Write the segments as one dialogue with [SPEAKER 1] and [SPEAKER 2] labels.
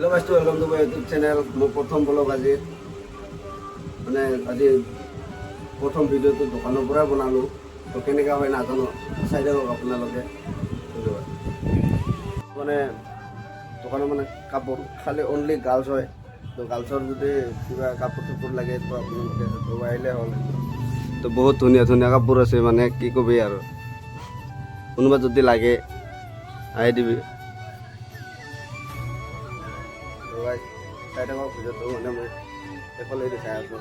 [SPEAKER 1] Hello guys, welcome to my YouTube channel. मैं Pratham blog आज मैंने आज प्रथम भिडिओ तो दुकानों पर बनालो तो केनेका হয় নাজানো চাই থাকক আপোনালোকে মানে দোকানৰ মানে কাপোৰ খালি অনলি গাৰ্লছ হয় তো গাৰ্লছৰ যদি কিবা কাপোৰ চাপোৰ লাগে তো আপোনালোকে আহিলে হ'ল তো বহুত ধুনীয়া ধুনীয়া কাপোৰ আছে মানে কি কবি আৰু কোনোবা যদি লাগে আহি দিবি চাই থাকক ভিডিঅ'টো মানে মই এইফালে দেখাই আছোঁ।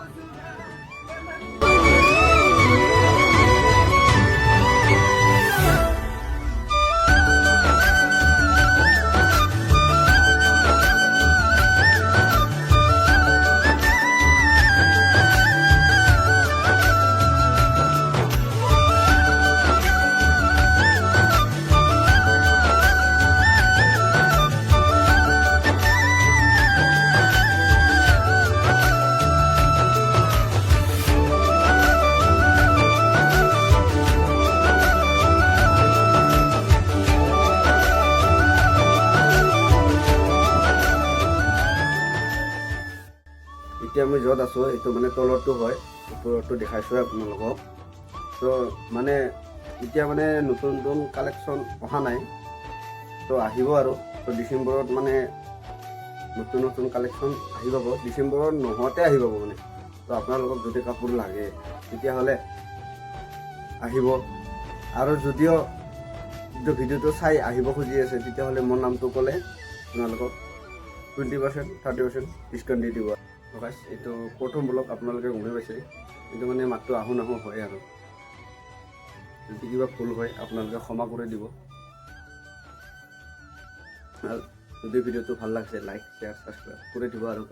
[SPEAKER 1] এতিয়া আমি য'ত আছোঁ এইটো মানে তলৰটো হয়, ওপৰটো দেখাইছোঁ আপোনালোকক। তো মানে এতিয়া মানে নতুন নতুন কালেকশ্যন অহা নাই, তো আহিব আৰু তো ডিচেম্বৰত মানে নতুন নতুন কালেকশ্যন আহি পাব। ডিচেম্বৰত নোহোৱাতে আহি পাব মানে। তো আপোনালোকক যদি কাপোৰ লাগে তেতিয়াহ'লে আহিব। আৰু যদিও ভিডিঅ'টো চাই আহিব খুজি আছে তেতিয়াহ'লে মোৰ নামটো ক'লে আপোনালোকক 20% 30% ডিছকাউণ্ট দি দিব। এইটো প্ৰথম ব্লগ আপোনালোকে গমেই পাইছে, কিন্তু মানে মাতটো আহো নাহো হয় আৰু যদি কিবা ভুল হয় আপোনালোকে ক্ষমা কৰি দিব। যদি ভিডিঅ'টো ভাল লাগিছে লাইক শ্বেয়াৰ ছাবস্ক্ৰাইব কৰি দিব আৰু